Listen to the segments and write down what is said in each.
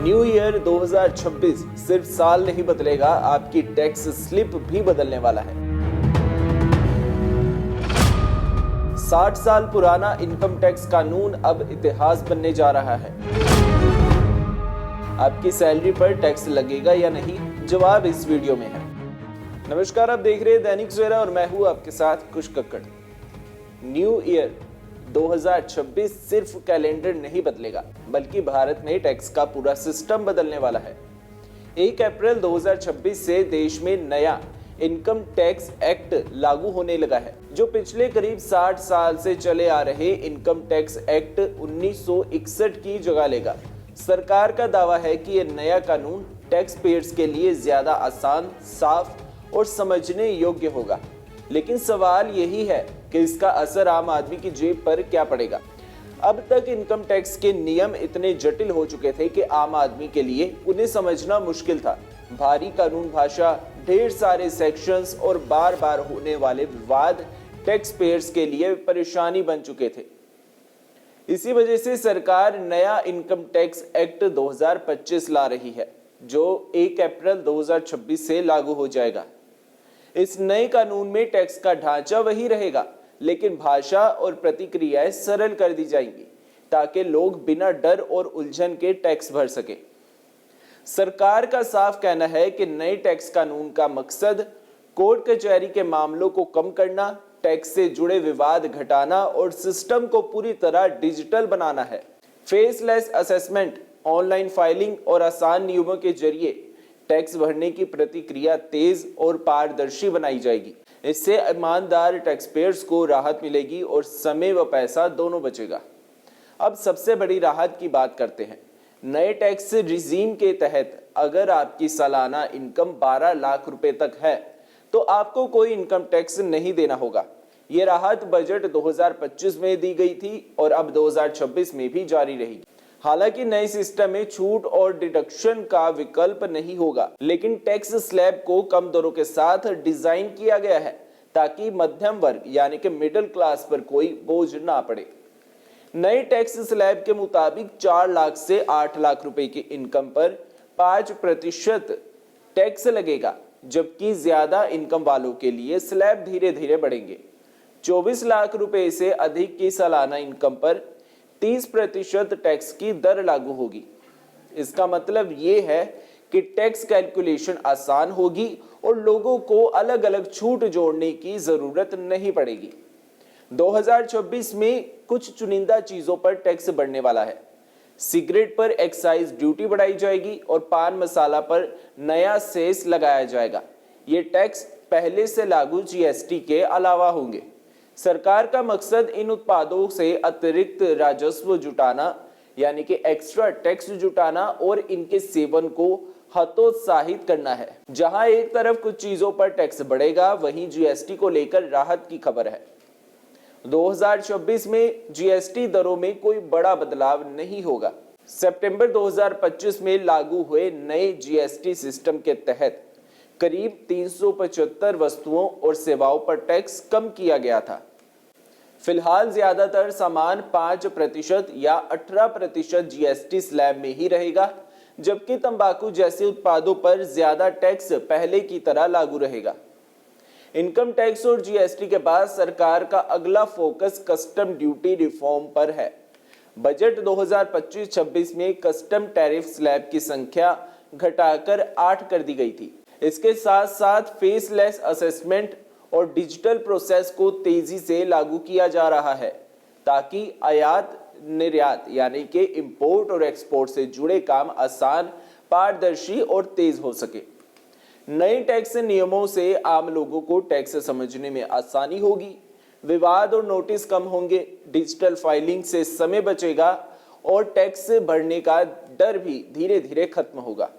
New year 2026 सिर्फ साल नहीं बदलेगा, आपकी टैक्स स्लिप भी बदलने वाला है। 60 साल पुराना इनकम टैक्स कानून अब इतिहास बनने जा रहा है। आपकी सैलरी पर टैक्स लगेगा या नहीं, जवाब इस वीडियो में है। नमस्कार, आप देख रहे हैं दैनिक सवेरा और मैं हूं आपके साथ कुश कक्कड़। न्यू ईयर 2026 सिर्फ कैलेंडर नहीं बदलेगा, बल्कि भारत में टैक्स का पूरा सिस्टम बदलने वाला है। 1 अप्रैल 2026 से देश में नया इनकम टैक्स एक्ट लागू होने लगा है, जो पिछले करीब 60 साल से चले आ रहे इनकम टैक्स एक्ट 1961 की जगह लेगा। सरकार का दावा है कि यह नया कानून टैक्स पेयर्स के लिए ज्यादा आसान, साफ और समझने योग्य होगा। लेकिन सवाल यही है कि इसका असर आम आदमी की जेब पर क्या पड़ेगा। अब तक इनकम टैक्स के नियम इतने जटिल हो चुके थे कि आम आदमी के लिए उन्हें समझना मुश्किल था। भारी कानून भाषा, ढेर सारे सेक्शंस और बार बार होने वाले विवाद टैक्स पेयर्स के लिए परेशानी बन चुके थे। इसी वजह से सरकार नया इनकम टैक्स एक्ट 2025 ला रही है, जो 1 अप्रैल 2026 से लागू हो जाएगा। इस नए कानून में टैक्स का ढांचा वही रहेगा, लेकिन भाषा और प्रतिक्रियाएं सरल कर दी जाएंगी, ताकि लोग बिना डर और उलझन के टैक्स भर सके। सरकार का साफ कहना है कि नए टैक्स कानून का मकसद कोर्ट कचहरी के मामलों को कम करना, टैक्स से जुड़े विवाद घटाना और सिस्टम को पूरी तरह डिजिटल बनाना है। फेसलेस असेसमेंट, ऑनलाइन फाइलिंग और आसान नियमों के जरिए टैक्स भरने की प्रतिक्रिया तेज और पारदर्शी बनाई जाएगी। इससे ईमानदार टैक्स पेयर्स को राहत मिलेगी और समय व पैसा दोनों बचेगा। अब सबसे बड़ी राहत की बात करते हैं। नए टैक्स रिजीम के तहत अगर आपकी सालाना इनकम 12 लाख रुपए तक है, तो आपको कोई इनकम टैक्स नहीं देना होगा। ये राहत बजट 2025 में दी गई थी और अब 2026 में भी जारी रहेगी। हालांकि नए सिस्टम में छूट और डिडक्शन का विकल्प नहीं होगा, लेकिन टैक्स स्लैब को कम दरों के साथ डिजाइन किया गया है, ताकि मध्यम वर्ग यानी कि मिडिल क्लास पर कोई बोझ ना पड़े। नए टैक्स स्लैब के मुताबिक 4 लाख से 8 लाख रुपए की इनकम पर 5% टैक्स लगेगा, जबकि ज्यादा इनकम वालों के लिए स्लैब धीरे धीरे बढ़ेंगे। 24 लाख रुपए से अधिक की सालाना इनकम पर 30% टैक्स की दर लागू होगी। इसका मतलब ये है कि टैक्स कैलकुलेशन आसान होगी और लोगों को अलग अलग छूट जोड़ने की जरूरत नहीं पड़ेगी। 2026 में कुछ चुनिंदा चीजों पर टैक्स बढ़ने वाला है। सिगरेट पर एक्साइज ड्यूटी बढ़ाई जाएगी और पान मसाला पर नया सेस लगाया जाएगा। ये टैक्स पहले से लागू जीएसटी के अलावा होंगे। सरकार का मकसद इन उत्पादों से अतिरिक्त राजस्व जुटाना, यानी कि एक्स्ट्रा टैक्स जुटाना और इनके सेवन को हतोत्साहित करना है। जहां एक तरफ कुछ चीजों पर टैक्स बढ़ेगा, वहीं जीएसटी को लेकर राहत की खबर है। 2026 में जीएसटी दरों में कोई बड़ा बदलाव नहीं होगा। सितंबर 2025 में लागू हुए नए जीएसटी सिस्टम के तहत करीब 375 वस्तुओं और सेवाओं पर टैक्स कम किया गया था। फिलहाल ज्यादातर सामान 5% या 18% जीएसटी स्लैब में ही रहेगा, जबकि तंबाकू जैसे उत्पादों पर ज्यादा टैक्स पहले की तरह लागू रहेगा। इनकम टैक्स और जीएसटी के बाद सरकार का अगला फोकस कस्टम ड्यूटी रिफॉर्म पर है। बजट 2025-26 में कस्टम टैरिफ स्लैब की संख्या घटाकर 8 कर दी गई थी। इसके साथ साथ फेसलेस असेसमेंट और डिजिटल प्रोसेस को तेजी से लागू किया जा रहा है, ताकि आयात निर्यात यानी कि इंपोर्ट और एक्सपोर्ट से जुड़े काम आसान, पारदर्शी और तेज हो सके। नए टैक्स नियमों से आम लोगों को टैक्स समझने में आसानी होगी, विवाद और नोटिस कम होंगे, डिजिटल फाइलिंग से समय बचेगा और टैक्स भरने का डर भी धीरे धीरे खत्म होगा।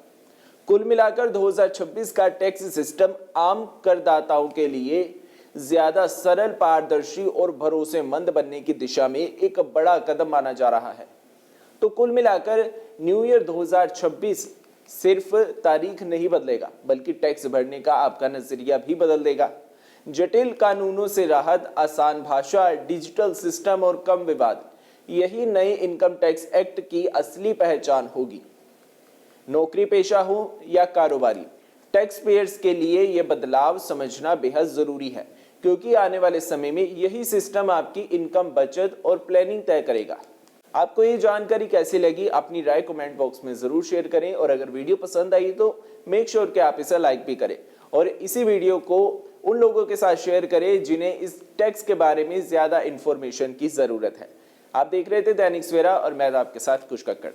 कुल मिलाकर 2026 का टैक्स सिस्टम आम करदाताओं के लिए ज्यादा सरल, पारदर्शी और भरोसेमंद बनने की दिशा में एक बड़ा कदम माना जा रहा है। तो कुल मिलाकर न्यू ईयर 2026 सिर्फ तारीख नहीं बदलेगा, बल्कि टैक्स भरने का आपका नजरिया भी बदल देगा। जटिल कानूनों से राहत, आसान भाषा, डिजिटल सिस्टम और कम विवाद, यही नई इनकम टैक्स एक्ट की असली पहचान होगी। नौकरी पेशा हो या कारोबारी, टैक्स पेयर्स के लिए यह बदलाव समझना बेहद जरूरी है, क्योंकि आने वाले समय में यही सिस्टम आपकी इनकम, बचत और प्लानिंग तय करेगा। आपको ये जानकारी कैसी लगी, अपनी राय कमेंट बॉक्स में जरूर शेयर करें, और अगर वीडियो पसंद आई तो मेक श्योर कि आप इसे लाइक भी करें और इसी वीडियो को उन लोगों के साथ शेयर करें जिन्हें इस टैक्स के बारे में ज्यादा इंफॉर्मेशन की जरूरत है। आप देख रहे थे दैनिक सवेरा और मैं था आपके साथ कुश कक्कड़।